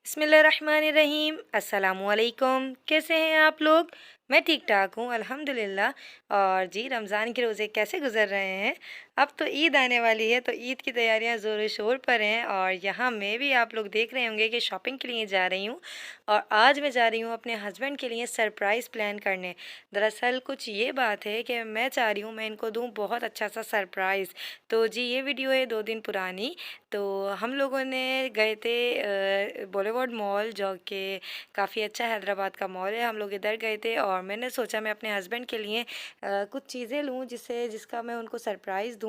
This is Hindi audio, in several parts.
बिस्मिल्लाहिर्रहमानिर्रहीम अस्सलामुअलैकुम। कैसे हैं आप लोग? मैं ठीक ठाक हूँ अल्हम्दुलिल्लाह। और जी रमज़ान के रोज़े कैसे गुजर रहे हैं? अब तो ईद आने वाली है तो ईद की तैयारियां ज़ोर शोर पर हैं। और यहाँ मैं भी आप लोग देख रहे होंगे कि शॉपिंग के लिए जा रही हूँ। और आज मैं जा रही हूँ अपने हस्बैंड के लिए सरप्राइज़ प्लान करने। दरअसल कुछ ये बात है कि मैं चाह रही हूँ मैं इनको दूँ बहुत अच्छा सा सरप्राइज़। तो जी ये वीडियो है 2 दिन पुरानी। तो हम लोगों ने गए थे बॉलीवुड मॉल, जो कि काफ़ी अच्छा हैदराबाद का मॉल है। हम लोग इधर गए थे और मैंने सोचा मैं अपने हस्बैंड के लिए कुछ चीज़ें लूँ जिसका मैं उनको सरप्राइज़ दूँ।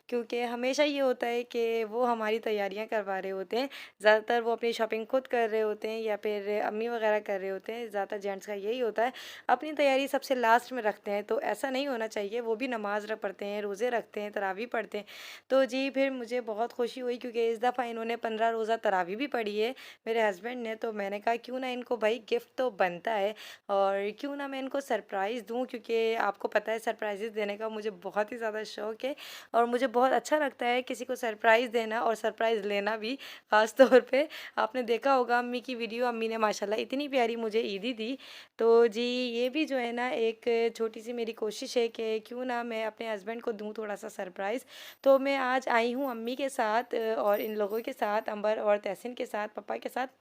क्योंकि हमेशा ये होता है कि वो हमारी तैयारियां करवा रहे होते हैं। ज़्यादातर वो अपनी शॉपिंग खुद कर रहे होते हैं या फिर अम्मी वगैरह कर रहे होते हैं। ज़्यादातर जेंट्स का यही होता है, अपनी तैयारी सबसे लास्ट में रखते हैं। तो ऐसा नहीं होना चाहिए। वो भी नमाज़ पढ़ते हैं, रोज़े रखते हैं, तरावी पढ़ते हैं। तो जी फिर मुझे बहुत खुशी हुई क्योंकि इस दफ़ा इन्होंने 15 रोज़ा तरावी भी पढ़ी है, मेरे हस्बैंड ने। तो मैंने कहा क्यों ना इनको भाई गिफ्ट तो बनता है और क्यों ना मैं इनको सरप्राइज़ दूँ, क्योंकि आपको पता है सरप्राइजेज़ देने का मुझे बहुत ही ज़्यादा शौक़ है। और मुझे बहुत अच्छा लगता है किसी को सरप्राइज़ देना और सरप्राइज़ लेना भी। ख़ास तौर पे आपने देखा होगा अम्मी की वीडियो, अम्मी ने माशाल्लाह इतनी प्यारी मुझे ईदी दी। तो जी ये भी जो है ना एक छोटी सी मेरी कोशिश है कि क्यों ना मैं अपने हस्बैंड को दूँ थोड़ा सा सरप्राइज़। तो मैं आज आई हूँ अम्मी के साथ और इन लोगों के साथ, अंबर और तहसीन के साथ, पापा के साथ।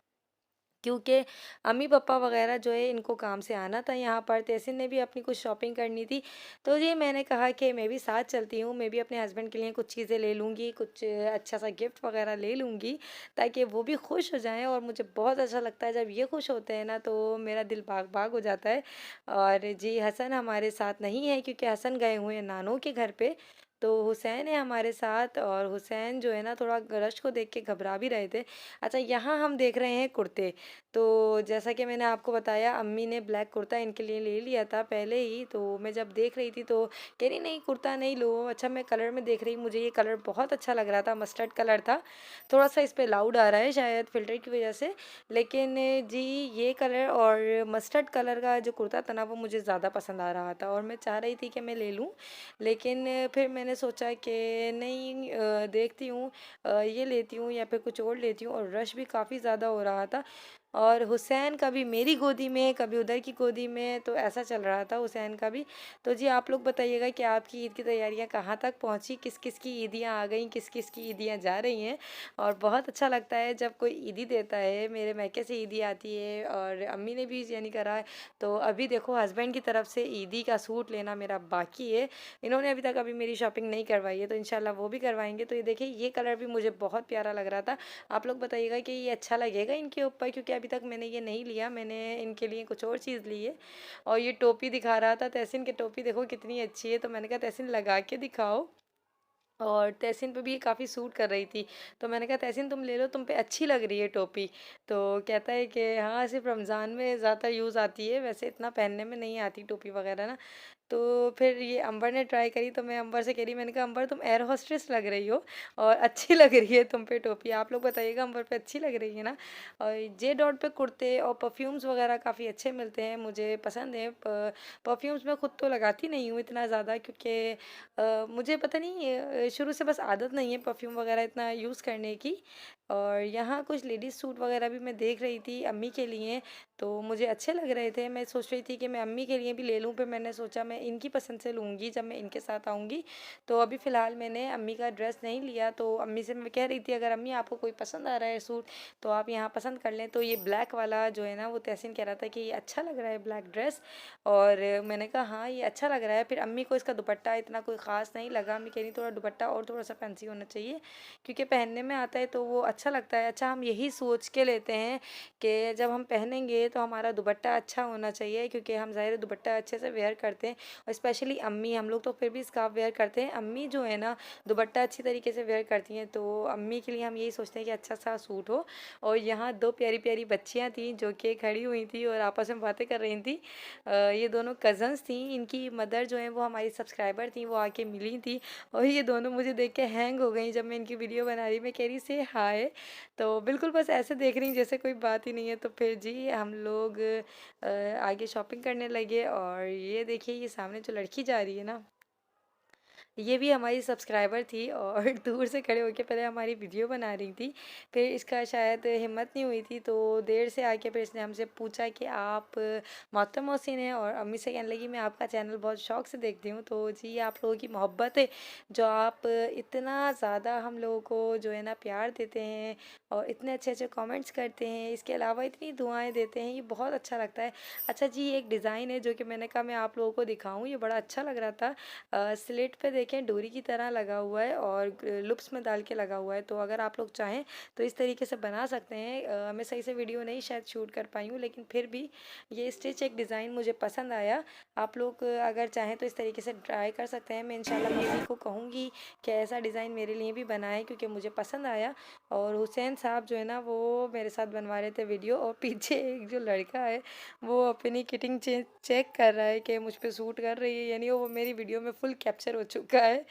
क्योंकि अम्मी पापा वगैरह जो है इनको काम से आना था यहाँ पर। तहसीन ने भी अपनी कुछ शॉपिंग करनी थी। तो ये मैंने कहा कि मैं भी साथ चलती हूँ, मैं भी अपने हस्बैंड के लिए कुछ चीज़ें ले लूँगी, कुछ अच्छा सा गिफ्ट वगैरह ले लूँगी, ताकि वो भी खुश हो जाएं। और मुझे बहुत अच्छा लगता है जब ये खुश होते हैं ना, तो मेरा दिल बाग बाग हो जाता है। और जी हसन हमारे साथ नहीं है क्योंकि हसन गए हुए हैं नानों के घर पे। तो हुसैन है हमारे साथ और हुसैन जो है ना थोड़ा रश को देख के घबरा भी रहे थे। अच्छा यहाँ हम देख रहे हैं कुर्ते। तो जैसा कि मैंने आपको बताया अम्मी ने ब्लैक कुर्ता इनके लिए ले लिया था पहले ही। तो मैं जब देख रही थी तो कह रही नहीं कुर्ता नहीं लो। अच्छा मैं कलर में देख रही, मुझे ये कलर बहुत अच्छा लग रहा था, मस्टर्ड कलर था। थोड़ा सा इस पर लाउड आ रहा है शायद फ़िल्टर की वजह से, लेकिन जी ये कलर और मस्टर्ड कलर का जो कुर्ता था ना वो मुझे ज़्यादा पसंद आ रहा था और मैं चाह रही थी कि मैं ले लूँ। लेकिन फिर मैंने सोचा कि नहीं देखती हूँ ये लेती हूँ या फिर कुछ और लेती हूँ। और रश भी काफ़ी ज़्यादा हो रहा था और हुसैन कभी मेरी गोदी में कभी उधर की गोदी में, तो ऐसा चल रहा था हुसैन का भी। तो जी आप लोग बताइएगा कि आपकी ईद की तैयारियां कहाँ तक पहुँची, किस किस की ईदियाँ आ गई, किस किस की ईदियाँ जा रही हैं। और बहुत अच्छा लगता है जब कोई ईदी देता है। मेरे मैके से ईदी आती है और अम्मी ने भी यानी करा है। तो अभी देखो हस्बैंड की तरफ से ईदी का सूट लेना मेरा बाकी है। इन्होंने अभी तक अभी मेरी शॉपिंग नहीं करवाई है, तो इंशाल्लाह वो भी करवाएंगे। तो ये देखिए ये कलर भी मुझे बहुत प्यारा लग रहा था। आप लोग बताइएगा कि ये अच्छा लगेगा इनके ऊपर, क्योंकि अभी तक मैंने ये नहीं लिया, मैंने इनके लिए कुछ और चीज़ ली है। और ये टोपी दिखा रहा था तहसीन की, टोपी देखो कितनी अच्छी है। तो मैंने कहा तहसीन लगा के दिखाओ। और तहसीन पे भी ये काफ़ी सूट कर रही थी। तो मैंने कहा तहसीन तुम ले लो, तुम पे अच्छी लग रही है टोपी। तो कहता है कि हाँ सिर्फ रमज़ान में ज़्यादा यूज़ आती है, वैसे इतना पहनने में नहीं आती टोपी वगैरह ना। तो फिर ये अंबर ने ट्राई करी तो मैं अंबर से कह रही, मैंने कहा अंबर तुम एयर होस्टेस लग रही हो और अच्छी लग रही है तुम पे टोपी। आप लोग बताइएगा अंबर पे अच्छी लग रही है ना। और जे डॉट पे कुर्ते और परफ्यूम्स वगैरह काफ़ी अच्छे मिलते हैं, मुझे पसंद है। परफ्यूम्स मैं खुद तो लगाती नहीं हूँ इतना ज़्यादा, क्योंकि मुझे पता नहीं शुरू से बस आदत नहीं है परफ्यूम वगैरह इतना यूज़ करने की। और यहाँ कुछ लेडीज़ सूट वगैरह भी मैं देख रही थी अम्मी के लिए, तो मुझे अच्छे लग रहे थे। मैं सोच रही थी कि मैं अम्मी के लिए भी ले लूँ, फिर मैंने सोचा मैं इनकी पसंद से लूँगी जब मैं इनके साथ आऊँगी। तो अभी फ़िलहाल मैंने अम्मी का ड्रेस नहीं लिया। तो अम्मी से मैं कह रही थी अगर अम्मी आपको कोई पसंद आ रहा है सूट तो आप यहाँ पसंद कर लें। तो ये ब्लैक वाला जो है ना वो तहसीन कह रहा था कि ये अच्छा लग रहा है ब्लैक ड्रेस। और मैंने कहा हाँ ये अच्छा लग रहा है। फिर अम्मी को इसका दुपट्टा इतना कोई ख़ास नहीं लगा। अम्मी कह रही थोड़ा दुपट्टा और थोड़ा सा फैंसी होना चाहिए, क्योंकि पहनने में आता है तो वो अच्छा लगता है। अच्छा हम यही सोच के लेते हैं कि जब हम पहनेंगे तो हमारा दुपट्टा अच्छा होना चाहिए, क्योंकि हम ज़ाहिर है दुपट्टा अच्छे से वेयर करते हैं। और स्पेशली अम्मी, हम लोग तो फिर भी स्कार्फ वेयर करते हैं, अम्मी जो है ना दुपट्टा अच्छी तरीके से वेयर करती हैं। तो अम्मी के लिए हम यही सोचते हैं कि अच्छा सा सूट हो। और यहाँ दो प्यारी प्यारी बच्चियाँ थीं जो कि खड़ी हुई थी और आपस में बातें कर रही थी। ये दोनों कज़न्स थी, इनकी मदर जो है वो हमारी सब्सक्राइबर थी, वो आके मिली थी। और ये दोनों मुझे देख के हैंग हो गई जब मैं इनकी वीडियो बना रही। मैं कह रही से हाय, तो बिल्कुल बस ऐसे देख रही जैसे कोई बात ही नहीं है। तो फिर जी हम लोग आगे शॉपिंग करने लगे। और ये देखिए ये सामने जो लड़की जा रही है ना, ये भी हमारी सब्सक्राइबर थी और दूर से खड़े होकर पहले हमारी वीडियो बना रही थी। फिर इसका शायद हिम्मत नहीं हुई थी, तो देर से आके फिर इसने हमसे पूछा कि आप मोहतरम मोहसिन हैं, और अम्मी से कहने लगी मैं आपका चैनल बहुत शौक से देखती हूँ। तो जी आप लोगों की मोहब्बत है जो आप इतना ज़्यादा हम लोगों को जो है ना प्यार देते हैं और इतने अच्छे अच्छे कमेंट्स करते हैं, इसके अलावा इतनी दुआएं देते हैं, ये बहुत अच्छा लगता है। अच्छा जी, एक डिज़ाइन है जो कि मैंने कहा मैं आप लोगों को दिखाऊं, ये बड़ा अच्छा लग रहा था। स्लेट पे देखें डोरी की तरह लगा हुआ है और लुप्स में डाल के लगा हुआ है। तो अगर आप लोग चाहें तो इस तरीके से बना सकते हैं। मैं सही से वीडियो नहीं शायद शूट कर पाई हूँ, लेकिन फिर भी ये स्टिच एक डिज़ाइन मुझे पसंद आया। आप लोग अगर चाहें तो इस तरीके से ट्राई कर सकते हैं। मैं इंशाल्लाह मम्मी को कहूँगी कि ऐसा डिज़ाइन मेरे लिए भी बनाए, क्योंकि मुझे पसंद आया। और हुसैन साहब जो है ना वो मेरे साथ बनवा रहे थे वीडियो, और पीछे एक जो लड़का है वो अपनी किटिंग चेक कर रहा है कि मुझ पे सूट कर रही है, यानी वो मेरी वीडियो में फुल कैप्चर हो चुका है।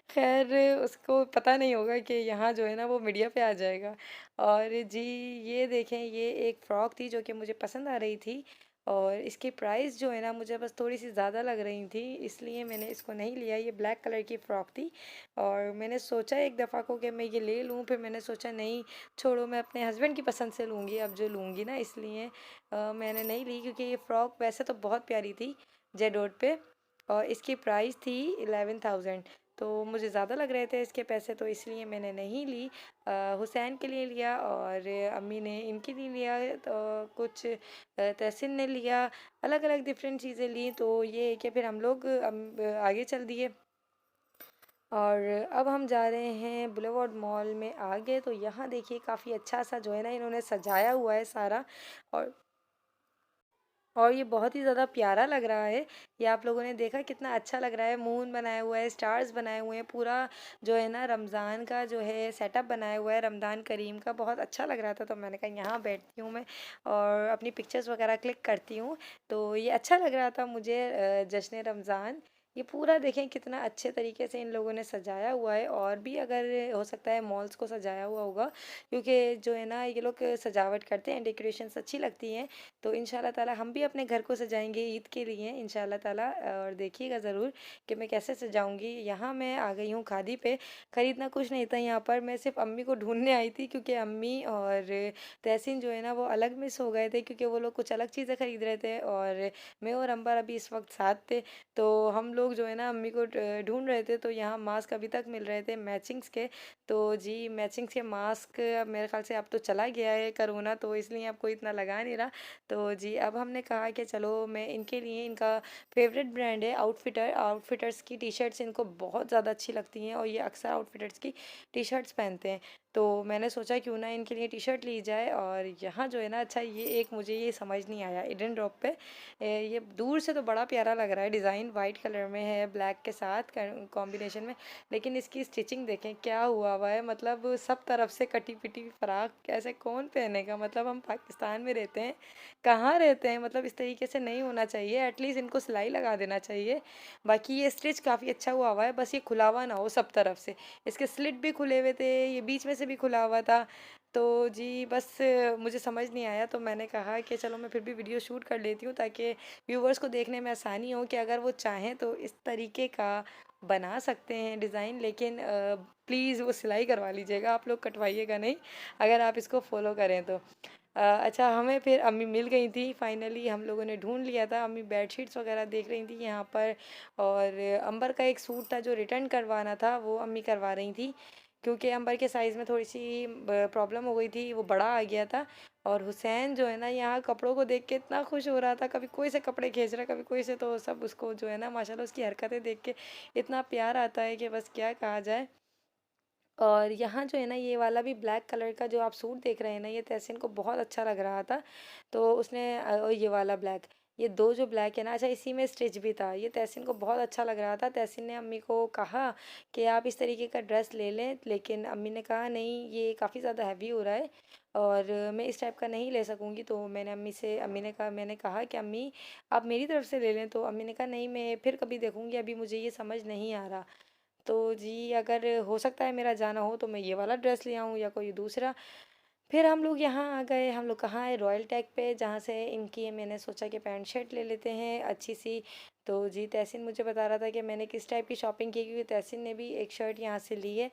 खैर उसको पता नहीं होगा कि यहाँ जो है ना वो मीडिया पे आ जाएगा। और जी ये देखें, ये एक फ़्रॉक थी जो कि मुझे पसंद आ रही थी, और इसकी प्राइस जो है ना मुझे बस थोड़ी सी ज़्यादा लग रही थी, इसलिए मैंने इसको नहीं लिया। ये ब्लैक कलर की फ़्रॉक थी और मैंने सोचा एक दफ़ा को कि मैं ये ले लूँ, फिर मैंने सोचा नहीं छोड़ो, मैं अपने हस्बैंड की पसंद से लूँगी अब जो लूँगी ना, इसलिए मैंने नहीं ली। क्योंकि ये फ़्रॉक वैसे तो बहुत प्यारी थी जेडोट पे, और इसकी प्राइस थी 11,000। तो मुझे ज़्यादा लग रहे थे इसके पैसे, तो इसलिए मैंने नहीं ली। हुसैन के लिए लिया और अम्मी ने इनके लिए लिया, तो कुछ तहसीन ने लिया, अलग अलग डिफरेंट चीज़ें ली। तो ये है कि फिर हम लोग आगे चल दिए और अब हम जा रहे हैं बुलेवार्ड मॉल में आगे। तो यहाँ देखिए काफ़ी अच्छा सा जो है ना इन्होंने सजाया हुआ है सारा, और ये बहुत ही ज़्यादा प्यारा लग रहा है। ये आप लोगों ने देखा कितना अच्छा लग रहा है, मून बनाया हुआ है, स्टार्स बनाए हुए हैं, पूरा जो है ना रमज़ान का जो है सेटअप बनाया हुआ है, रमज़ान करीम का, बहुत अच्छा लग रहा था। तो मैंने कहा यहाँ बैठती हूँ मैं और अपनी पिक्चर्स वगैरह क्लिक करती हूँ। तो ये अच्छा लग रहा था मुझे। जश्न रमज़ान ये पूरा देखें कितना अच्छे तरीके से इन लोगों ने सजाया हुआ है, और भी अगर हो सकता है मॉल्स को सजाया हुआ होगा, क्योंकि जो है ना ये लोग सजावट करते हैं, डेकोरेशंस अच्छी लगती हैं। तो इंशाल्लाह ताला हम भी अपने घर को सजाएंगे ईद के लिए इंशाल्लाह ताला, और देखिएगा ज़रूर कि मैं कैसे सजाऊंगी। यहाँ मैं आ गई हूँ खादी पे। ख़रीदना कुछ नहीं था यहाँ पर, मैं सिर्फ अम्मी को ढूंढने आई थी, क्योंकि अम्मी और तहसीन जो है ना वो अलग मिस हो गए थे, क्योंकि वो लोग कुछ अलग चीज़ें ख़रीद रहे थे और मैं और अंबर अभी इस वक्त साथ थे। तो हम लोग जो है ना अम्मी को ढूंढ रहे थे। तो यहाँ मास्क अभी तक मिल रहे थे मैचिंग्स के। तो जी मैचिंग्स के मास्क अब मेरे ख्याल से अब तो चला गया है कोरोना, तो इसलिए अब कोई इतना लगा नहीं रहा। तो जी अब हमने कहा कि चलो मैं इनके लिए, इनका फेवरेट ब्रांड है आउटफिटर्स की टी शर्ट्स इनको बहुत ज़्यादा अच्छी लगती हैं, और ये अक्सर आउटफिटर्स की टी शर्ट्स पहनते हैं। तो मैंने सोचा क्यों ना इनके लिए टी शर्ट ली जाए। और यहाँ जो है ना, अच्छा ये एक मुझे ये समझ नहीं आया इडन ड्रॉप पे, ये दूर से तो बड़ा प्यारा लग रहा है, डिज़ाइन वाइट कलर में है ब्लैक के साथ कॉम्बिनेशन में, लेकिन इसकी स्टिचिंग देखें क्या हुआ है, मतलब सब तरफ से कटी पिटी फ्राक ऐसे कौन पहनेगा। मतलब हम पाकिस्तान में रहते हैं, कहाँ रहते हैं, मतलब इस तरीके से नहीं होना चाहिए, एटलीस्ट इनको सिलाई लगा देना चाहिए। बाकी ये स्टिच काफ़ी अच्छा हुआ है, बस ये खुला हुआ ना हो सब तरफ से। इसके स्लिट भी खुले हुए थे, ये बीच में से भी खुला हुआ था। तो जी बस मुझे समझ नहीं आया, तो मैंने कहा कि चलो मैं फिर भी वीडियो शूट कर लेती हूँ, ताकि व्यूवर्स को देखने में आसानी हो कि अगर वो चाहें तो इस तरीके का बना सकते हैं डिज़ाइन। लेकिन प्लीज़ वो सिलाई करवा लीजिएगा, आप लोग कटवाइएगा नहीं अगर आप इसको फॉलो करें तो। अच्छा हमें फिर अम्मी मिल गई थी फाइनली, हम लोगों ने ढूंढ लिया था। अम्मी बेडशीट्स वगैरह देख रही थी यहाँ पर, और अंबर का एक सूट था जो रिटर्न करवाना था वो अम्मी करवा रही थी, क्योंकि अंबर के साइज़ में थोड़ी सी प्रॉब्लम हो गई थी, वो बड़ा आ गया था। और हुसैन जो है ना यहाँ कपड़ों को देख के इतना खुश हो रहा था, कभी कोई से कपड़े खींच रहा कभी कोई से, तो सब उसको जो है ना माशाल्लाह उसकी हरकतें देख के इतना प्यार आता है कि बस क्या कहा जाए। और यहाँ जो है ना ये वाला भी ब्लैक कलर का जो आप सूट देख रहे हैं ना, ये तहसीन को बहुत अच्छा लग रहा था, तो उसने ये वाला ब्लैक, ये दो जो ब्लैक है ना, अच्छा इसी में स्टिच भी था, ये तहसीन को बहुत अच्छा लग रहा था। तहसीन ने अम्मी को कहा कि आप इस तरीके का ड्रेस ले लें, लेकिन अम्मी ने कहा नहीं ये काफ़ी ज़्यादा हैवी हो रहा है और मैं इस टाइप का नहीं ले सकूँगी। तो मैंने मैंने कहा कि अम्मी आप मेरी तरफ से ले लें, तो अम्मी ने कहा नहीं मैं फिर कभी देखूँगी, अभी मुझे ये समझ नहीं आ रहा। तो जी अगर हो सकता है मेरा जाना हो तो मैं ये वाला ड्रेस ले आऊँ या कोई दूसरा। फिर हम लोग यहाँ आ गए, हम लोग कहाँ आए, रॉयल टैग पे, जहाँ से इनकी मैंने सोचा कि पैंट शर्ट ले लेते हैं अच्छी सी। तो जी तहसीन मुझे बता रहा था कि मैंने किस टाइप की शॉपिंग की, क्योंकि तहसीन ने भी एक शर्ट यहाँ से ली है।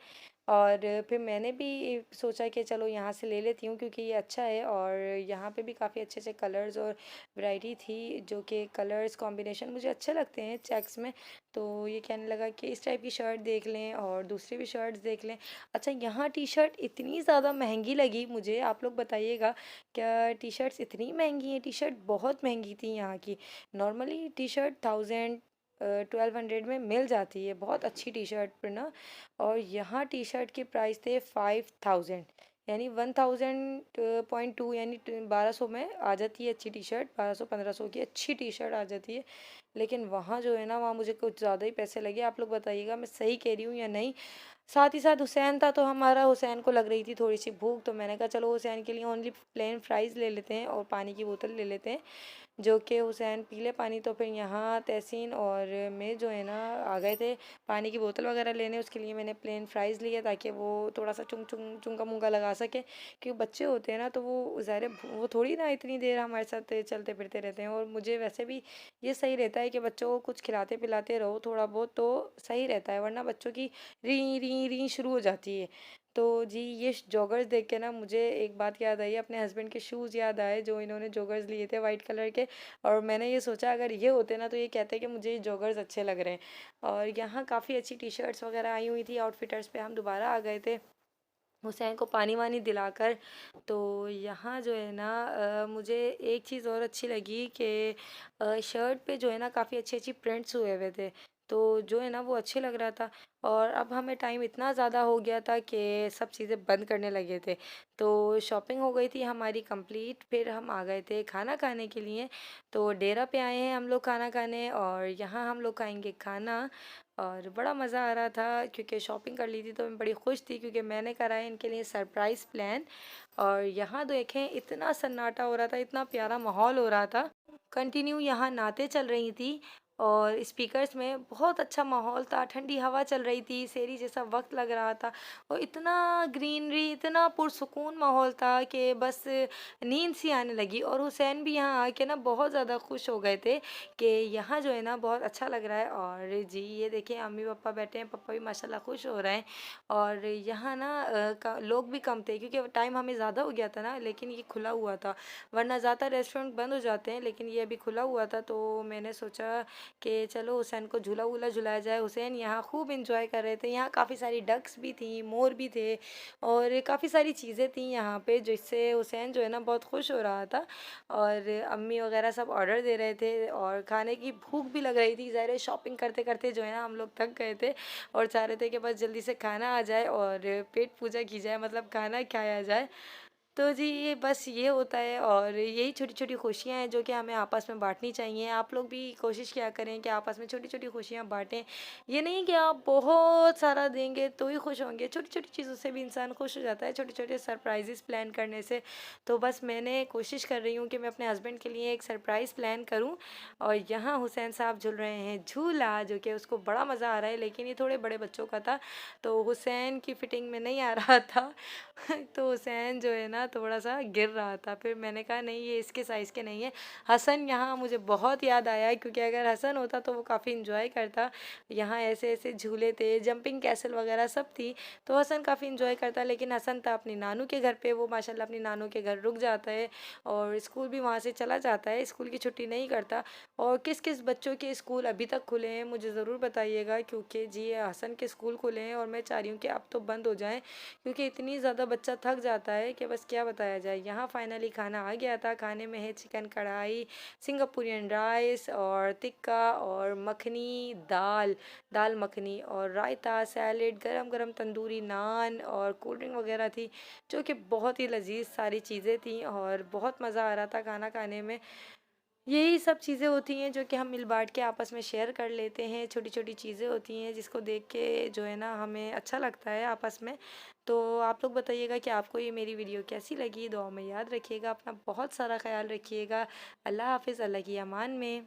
और फिर मैंने भी सोचा कि चलो यहाँ से ले लेती हूँ, क्योंकि ये अच्छा है और यहाँ पे भी काफ़ी अच्छे अच्छे कलर्स और वैरायटी थी, जो कि कलर्स कॉम्बिनेशन मुझे अच्छे लगते हैं चेक्स में। तो ये कहने लगा कि इस टाइप की शर्ट देख लें और दूसरी भी शर्ट्स देख लें। अच्छा, यहाँ टी शर्ट इतनी ज़्यादा महंगी लगी मुझे, आप लोग बताइएगा क्या टी शर्ट्स इतनी महंगी हैं? टी शर्ट बहुत महंगी थी यहाँ की। नॉर्मली टी शर्ट 1200 में मिल जाती है बहुत अच्छी टी शर्ट पर ना, और यहाँ टी शर्ट के प्राइस थे 5000, यानी 1000.2, यानी 1200 में आ जाती है अच्छी टी शर्ट, 1200 1500 की अच्छी टी शर्ट आ जाती है। लेकिन वहाँ जो है ना, वहाँ मुझे कुछ ज़्यादा ही पैसे लगे। आप लोग बताइएगा मैं सही कह रही हूँ या नहीं। साथ ही साथ हुसैन था, तो हमारा हुसैन को लग रही थी थोड़ी सी भूख, तो मैंने कहा चलो हुसैन के लिए ओनली प्लेन फ्राइज़ ले लेते हैं और पानी की बोतल ले लेते हैं, जो कि हुसैन पी ले पानी। तो फिर यहाँ तहसीन और मैं जो है ना आ गए थे पानी की बोतल वगैरह लेने। उसके लिए मैंने प्लेन फ्राइज़ लिया ताकि वो थोड़ा सा चुंग चुंग चुंगा मुंगा लगा सके, क्योंकि बच्चे होते हैं ना, तो वो ज़ाहिर है वो थोड़ी ना इतनी देर हमारे साथ चलते फिरते रहते हैं। और मुझे वैसे भी ये सही रहता है कि बच्चों को कुछ खिलाते पिलाते रहो थोड़ा बहुत, तो सही रहता है, वरना बच्चों की री री री शुरू हो जाती है। तो जी ये जॉगर्स देख के ना मुझे एक बात याद आई, अपने हस्बैंड के शूज़ याद आए जो इन्होंने जॉगर्स लिए थे वाइट कलर के। और मैंने ये सोचा अगर ये होते ना तो ये कहते कि मुझे ये जॉगर्स अच्छे लग रहे हैं। और यहाँ काफ़ी अच्छी टी शर्ट्स वगैरह आई हुई थी आउटफिटर्स पे। हम दोबारा आ गए थे हुसैन को पानी वानी दिलाकर। तो यहाँ जो है ना मुझे एक चीज़ और अच्छी लगी कि शर्ट पे जो है ना काफ़ी अच्छी अच्छी प्रिंट्स हुए हुए थे, तो जो है ना वो अच्छे लग रहा था। और अब हमें टाइम इतना ज़्यादा हो गया था कि सब चीज़ें बंद करने लगे थे, तो शॉपिंग हो गई थी हमारी कंप्लीट। फिर हम आ गए थे खाना खाने के लिए। तो डेरा पे आए हैं हम लोग खाना खाने, और यहाँ हम लोग खाएंगे खाना। और बड़ा मज़ा आ रहा था क्योंकि शॉपिंग कर ली थी, तो मैं बड़ी खुश थी क्योंकि मैंने करा है इनके लिए सरप्राइज़ प्लान। और यहाँ देखें इतना सन्नाटा हो रहा था, इतना प्यारा माहौल हो रहा था, कंटिन्यू यहाँ नातें चल रही थी और स्पीकर्स में बहुत अच्छा माहौल था, ठंडी हवा चल रही थी, सेरी जैसा वक्त लग रहा था। और इतना ग्रीनरी, इतना पुरसुकून माहौल था कि बस नींद सी आने लगी। और हुसैन भी यहाँ आके ना बहुत ज़्यादा खुश हो गए थे कि यहाँ जो है ना बहुत अच्छा लग रहा है। और जी ये देखिए अम्मी पापा बैठे हैं, पापा भी माशाल्लाह खुश हो रहे हैं। और यहाँ ना लोग भी कम थे क्योंकि टाइम हमें ज़्यादा हो गया था ना, लेकिन ये खुला हुआ था, वरना ज़्यादा रेस्टोरेंट बंद हो जाते हैं, लेकिन ये अभी खुला हुआ था। तो मैंने सोचा कि चलो हुसैन को झूला वूला झुलाया जाए। हुसैन यहाँ खूब इंजॉय कर रहे थे। यहाँ काफ़ी सारी डक्स भी थी, मोर भी थे, और काफ़ी सारी चीज़ें थी यहाँ पे, जिससे हुसैन जो है ना बहुत खुश हो रहा था। और अम्मी वगैरह सब ऑर्डर दे रहे थे और खाने की भूख भी लग रही थी। ज़ाहिर है शॉपिंग करते करते जो है ना हम लोग थक गए थे और चाह रहे थे कि बस जल्दी से खाना आ जाए और पेट पूजा की जाए, मतलब खाना खाया जाए। तो जी ये बस ये होता है, और यही छोटी छोटी खुशियाँ हैं जो कि हमें आपस में बांटनी चाहिए। आप लोग भी कोशिश किया करें कि आपस में छोटी छोटी खुशियाँ बांटें। ये नहीं कि आप बहुत सारा देंगे तो ही खुश होंगे, छोटी छोटी चीज़ों से भी इंसान खुश हो जाता है, छोटे छोटे सरप्राइजेस प्लान करने से। तो बस मैंने कोशिश कर रही हूँ कि मैं अपने हस्बैंड के लिए एक सरप्राइज़ प्लान करूँ। और यहाँ हुसैन साहब झूल रहे हैं झूला, जो कि उसको बड़ा मज़ा आ रहा है, लेकिन ये थोड़े बड़े बच्चों का था तो हुसैन की फिटिंग में नहीं आ रहा था। तो हुसैन जो है ना थोड़ा सा गिर रहा था। फिर मैंने कहा नहीं ये इसके साइज़ के नहीं है। हसन यहाँ मुझे बहुत याद आया, क्योंकि अगर हसन होता तो वो काफ़ी इंजॉय करता। यहाँ ऐसे ऐसे झूले थे, जंपिंग कैसल वगैरह सब थी, तो हसन काफ़ी इंजॉय करता। लेकिन हसन था अपनी नानू के घर पे, वो माशाल्लाह अपनी नानू के घर रुक जाता है और स्कूल भी वहाँ से चला जाता है, स्कूल की छुट्टी नहीं करता। और किस किस बच्चों के स्कूल अभी तक खुले हैं मुझे ज़रूर बताइएगा, क्योंकि जी हसन के स्कूल खुले हैं और मैं चाह रही हूँ कि अब तो बंद हो जाएँ, क्योंकि इतनी ज़्यादा बच्चा थक जाता है कि बस क्या बताया जाए। यहाँ फाइनली खाना आ गया था। खाने में है चिकन कढ़ाई, सिंगापुरियन राइस और टिक्का और मखनी दाल, दाल मखनी और रायता, सैलेड, गरम गरम तंदूरी नान और कोल्ड ड्रिंक वगैरह थी, जो कि बहुत ही लजीज सारी चीज़ें थी और बहुत मज़ा आ रहा था खाना खाने में। यही सब चीज़ें होती हैं जो कि हम मिल बांट के आपस में शेयर कर लेते हैं, छोटी छोटी चीज़ें होती हैं जिसको देख के जो है ना हमें अच्छा लगता है आपस में। तो आप लोग बताइएगा कि आपको ये मेरी वीडियो कैसी लगी। दुआ में याद रखिएगा, अपना बहुत सारा ख्याल रखिएगा। अल्लाह हाफिज़, अल्लाह की अमान में।